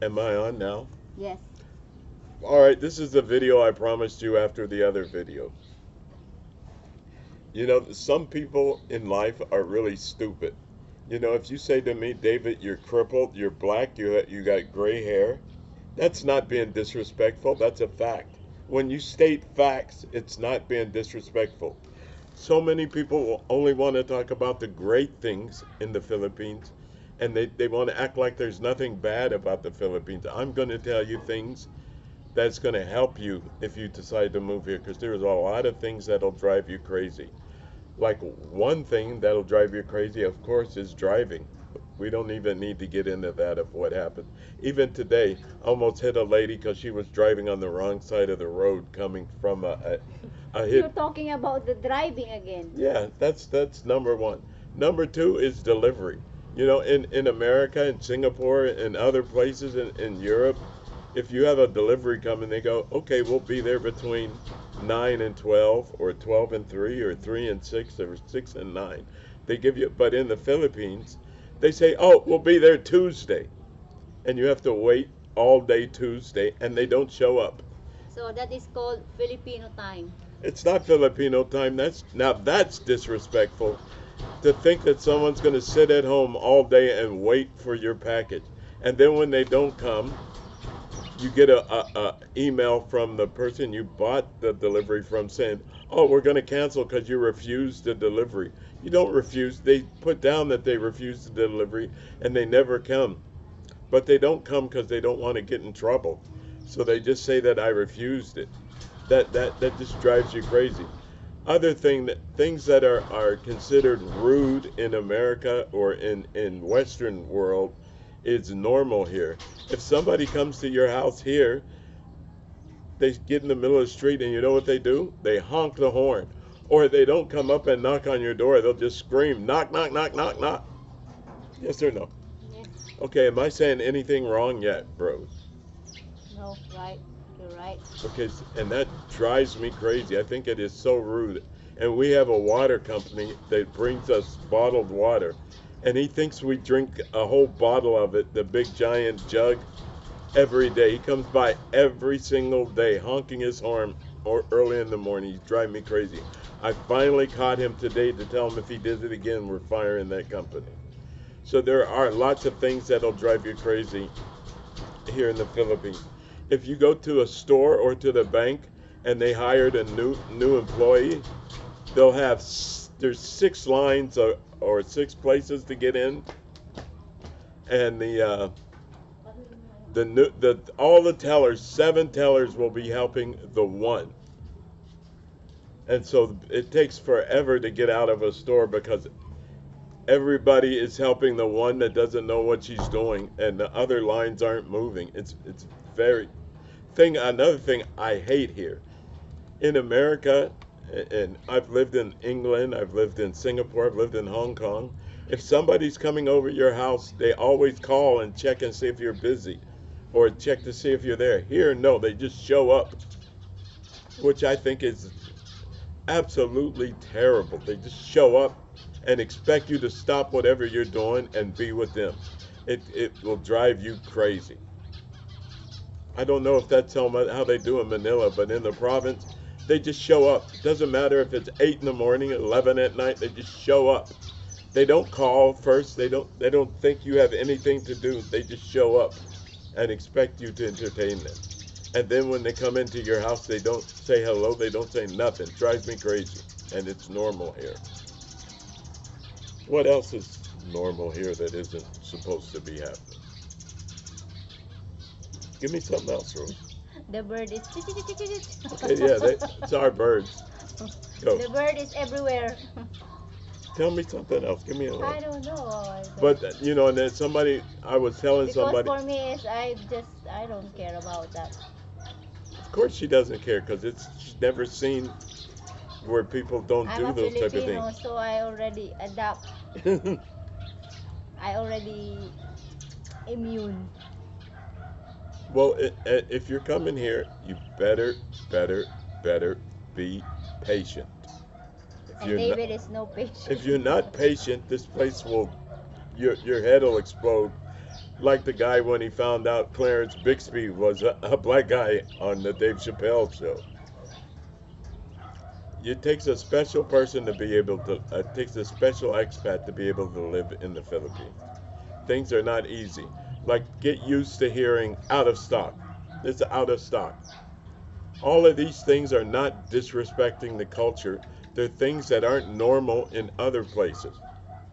Am I on now? Yes. All right, this is the video I promised you after the other video. You know, some people in life are really stupid. You know, if you say to me, David, you're crippled, you're black, you got gray hair, that's not being disrespectful. That's a fact. When you state facts, it's not being disrespectful. So many people only want to talk about the great things in the Philippines, and they want to act like there's nothing bad about the Philippines. I'm going to tell you things that's going to help you if you decide to move here, because there's a lot of things that'll drive you crazy. Like one thing that'll drive you crazy, of course, is driving. We don't even need to get into that of what happened. Even today, I almost hit a lady because she was driving on the wrong side of the road coming from a You're hit. talking about the driving again. Yeah, that's number one. Number two is delivery. You know, in America, in Singapore, and other places in Europe, if you have a delivery coming, they go, okay, we'll be there between 9 and 12, or 12 and 3, or 3 and 6, or 6 and 9. They give you, but in the Philippines, they say, oh, we'll be there Tuesday. And you have to wait all day Tuesday, and they don't show up. So that is called Filipino time. It's not Filipino time. That's disrespectful. To think that someone's going to sit at home all day and wait for your package, and then when they don't come, you get a email from the person you bought the delivery from saying, "Oh, we're going to cancel because you refused the delivery." You don't refuse. They put down that they refused the delivery, and they never come. But they don't come because they don't want to get in trouble. So they just say that I refused it. That just drives you crazy. Other things that are considered rude in America or in Western world is normal here. If somebody comes to your house here, they get in the middle of the street and you know what they do? They honk the horn. Or they don't come up and knock on your door, they'll just scream, knock, knock, knock, knock, knock. Yes or no? Yes. Okay, am I saying anything wrong yet, bros? No, right. You're right. Okay, and that drives me crazy. I think it is so rude. And we have a water company that brings us bottled water, and he thinks we drink a whole bottle of it, the big giant jug, every day. He comes by every single day, honking his horn or early in the morning. He's driving me crazy. I finally caught him today to tell him if he did it again, we're firing that company. So there are lots of things that'll drive you crazy here in the Philippines. If you go to a store or to the bank and they hired a new employee, they'll have there's 6 lines or 6 places to get in, and the all the tellers, 7 tellers will be helping the one, and so it takes forever to get out of a store because everybody is helping the one that doesn't know what she's doing, and the other lines aren't moving. It's very thing. Another thing I hate here in America, and I've lived in England, I've lived in Singapore, I've lived in Hong Kong. If somebody's coming over your house, they always call and check and see if you're busy, or check to see if you're there. Here, no, they just show up, which I think is absolutely terrible. They just show up and expect you to stop whatever you're doing and be with them. It will drive you crazy. I don't know if that's how they do in Manila, but in the province, they just show up. It doesn't matter if it's 8 in the morning, 11 at night. They just show up. They don't call first. They don't think you have anything to do. They just show up and expect you to entertain them. And then when they come into your house, they don't say hello. They don't say nothing. It drives me crazy, and it's normal here. What else is normal here that isn't supposed to be happening? Give me something else, Rose. The bird is. Okay, yeah, it's our birds. Go. The bird is everywhere. Tell me something else. Give me a I one. don't know. But and then I was telling Because somebody, for me is I don't care about that. of course she doesn't care because she's never seen where people don't I'm do a those type of Filipino, things. so I already adapt. I already immune. Well, if you're coming here, you better, better be patient. If And you're not, David is no if patient. you're not patient, this place will, your head will explode. like the guy when he found out Clarence Bixby was a black guy on the Dave Chappelle show. It takes a special person to be able to, it takes a special expat to be able to live in the Philippines. Things are not easy. Like, get used to hearing out of stock. It's out of stock. All of these things are not disrespecting the culture. They're things that aren't normal in other places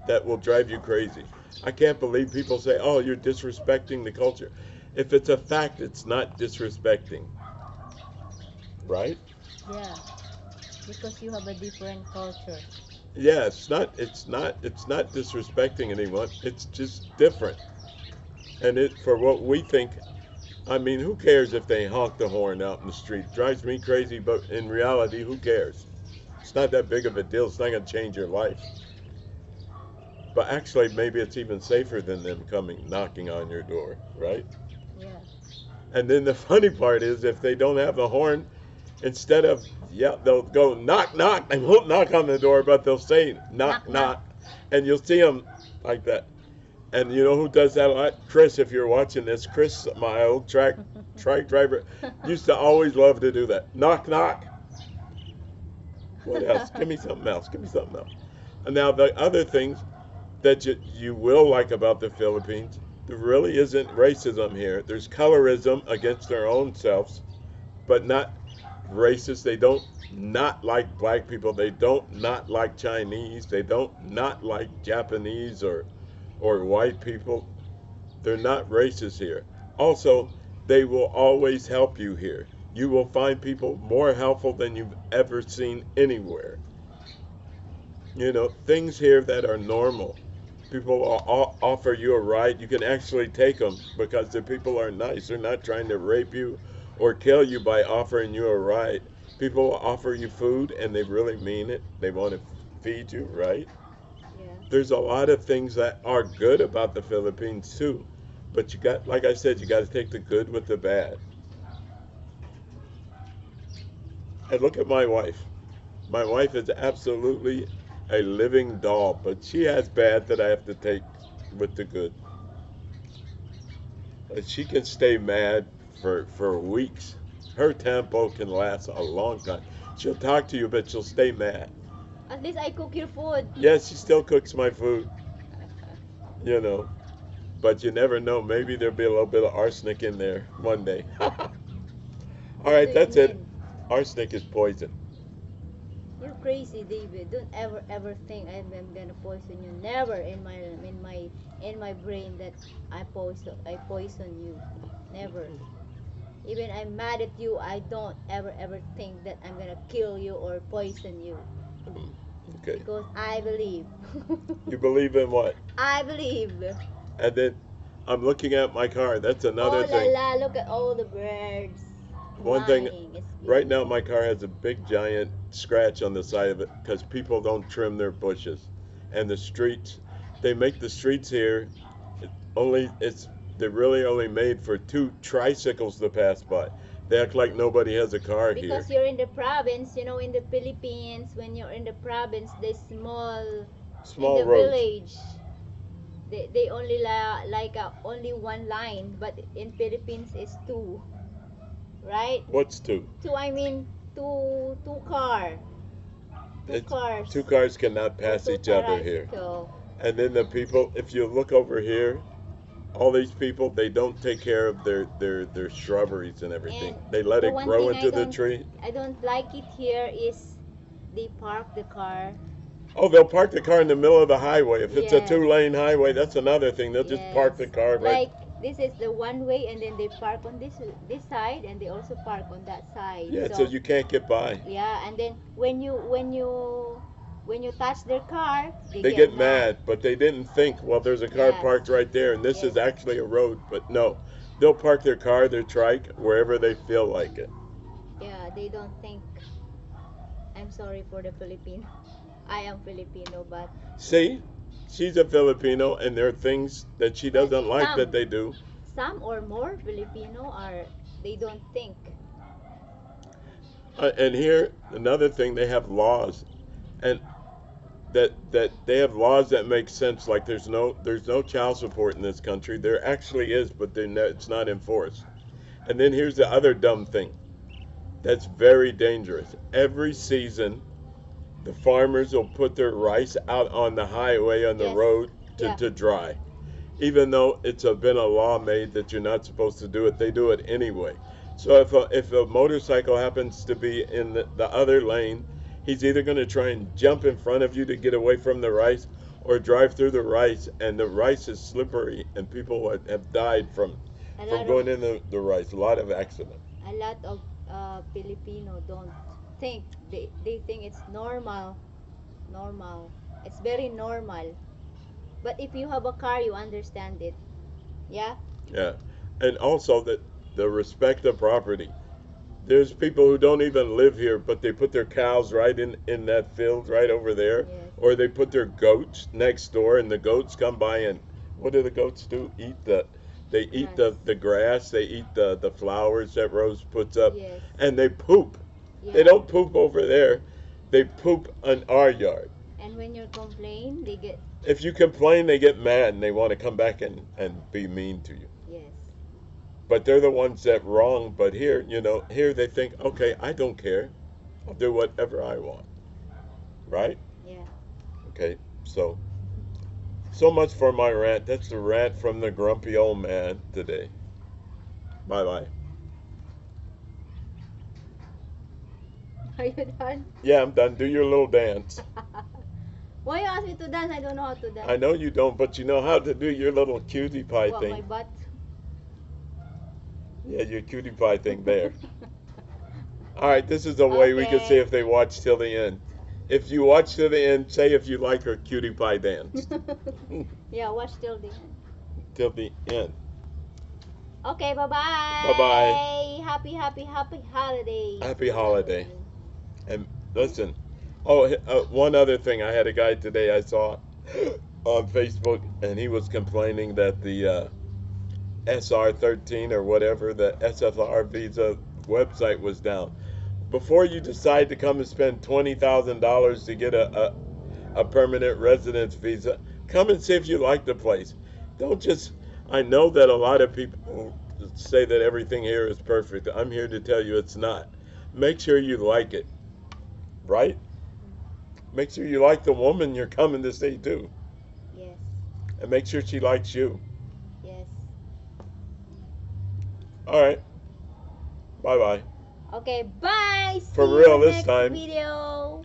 that will drive you crazy. I can't believe people say, oh, you're disrespecting the culture. If it's a fact, it's not disrespecting, right? Yeah, because you have a different culture. Yeah, it's not disrespecting anyone. It's just different. And it for what we think, I mean, who cares if they honk the horn out in the street? It drives me crazy, but in reality, who cares? It's not that big of a deal. It's not going to change your life. But actually, maybe it's even safer than them coming knocking on your door, right? Yeah. And then the funny part is, if they don't have the horn, instead of yeah, they'll go knock knock. They won't knock on the door, but they'll say knock Knock, knock. knock, and you'll see them like that. And you know who does that a lot? Chris, if you're watching this, Chris, my old track driver, used to always love to do that. Knock knock. What else? Give me something else. Give me something else. And now the other things that you will like about the Philippines, there really isn't racism here. There's colorism against their own selves, but not racist. They don't not like black people. They don't not like Chinese. They don't not like Japanese or white people. They're not racist here. Also, they will always help you here. You will find people more helpful than you've ever seen anywhere. You know, things here that are normal. People will offer you a ride. You can actually take them because the people are nice. They're not trying to rape you or kill you by offering you a ride. People will offer you food and they really mean it. They want to feed you, right? Yeah. There's a lot of things that are good about the Philippines too. But you got, like I said, you got to take the good with the bad. And look at my wife. My wife is absolutely a living doll, but she has bad that I have to take with the good. She can stay mad for weeks. Her tempo can last a long time. She'll talk to you, but she'll stay mad. At least I cook your food. Yes, she still cooks my food, you know, but you never know. Maybe there'll be a little bit of arsenic in there one day. All What right, do you that's it. mean? Arsenic is poison. You're crazy, David. Don't ever think I'm gonna poison you. Never in my brain that I poison you. Never. Even I'm mad at you, I don't ever think that I'm gonna kill you or poison you Okay. because I believe. You believe in what? I believe. And then I'm looking at my car. That's another Oh la thing. la! Look at all the birds One thing, flying. It's right now beautiful. my car has a big giant scratch on the side of it because people don't trim their bushes. And the streets, they make the streets here only, they're really only made for two tricycles to pass by. They act like nobody has a car here. Because you're in the province, in the Philippines, when you're in the province, in Small the roads. village, they only like only one line, but in Philippines is two, right? What's two? Two, I mean two It's, cars, two cars cannot or pass two each other here. tricycle. And then the people, if you look over here, all these people, they don't take care of their shrubberies and everything. And They let the it one grow thing into the tree. I don't like it here is they park the car. Oh, they'll park the car in the middle of the highway. If it's a Yes. two-lane highway, that's another thing. They'll just park the Yes. car right. Like this is the one way, and then they park on this side, and they also park on that side. Yeah, so So you can't get by. yeah, and then when you touch their car, they They get get mad, but they didn't think, well, there's a car Yes. parked right there, and this is Yes. actually a road. But no, they'll park their car, their trike, wherever they feel like it. Yeah, they don't think. I'm sorry for the Filipino. I am Filipino, but See, she's a Filipino, and there are things that she doesn't like that they do. some or more Filipino are they don't think. And here, another thing, they have laws. And that they have laws that make sense. Like there's no child support in this country. There actually is, but it's not enforced. And then here's the other dumb thing that's very dangerous. Every season, the farmers will put their rice out on the highway on the Yes. road Yeah. to dry. Even though been a law made that you're not supposed to do it, they do it anyway. So if a motorcycle happens to be in the other lane, he's either going to try and jump in front of you to get away from the rice or drive through the rice, and the rice is slippery, and people have died A from lot going of in the rice. A lot of accidents. a lot of Filipino don't think, they think it's normal. It's very normal. But if you have a car, you understand it. Yeah. Yeah, and also that the respect of property. There's people who don't even live here, but they put their cows right in that field right over there, Yes. or they put their goats next door, and the goats come by and what do the goats do? They eat Grass. the grass, they eat the flowers that Rose puts up, Yes. and they poop. Yeah. They don't poop over there. They poop in our yard. And when you complain, they get If you complain, they get mad and they want to come back and be mean to you. yes. But they're the ones that wrong. But here, here they think, okay, I don't care. I'll do whatever I want. Right? Yeah. Okay. So much for my rant. That's the rant from the grumpy old man today. Bye bye. Are you done? Yeah, I'm done. Do your little dance. Why you ask me to dance? I don't know how to dance. I know you don't, but you know how to do your little cutie pie What, my thing. butt? Yeah, your cutie pie thing there. All right, this is the way we can see Okay. if they watch till the end. If you watch till the end, say if you like her cutie pie dance. Yeah, watch till the end. Till the end. Okay, bye bye. Bye-bye. Happy holidays. Happy holiday. And listen, one other thing. I had a guy today I saw on Facebook, and he was complaining that the SR13 or whatever, the SFR visa website was down. Before you decide to come and spend $20,000 to get a permanent residence visa, come and see if you like the place. Don't just, I know that a lot of people say that everything here is perfect. I'm here to tell you it's not. Make sure you like it, right? Make sure you like the woman you're coming to see too. Yes. And make sure she likes you. Yes. All right. Bye bye. Okay, bye. For See real you this next time. video.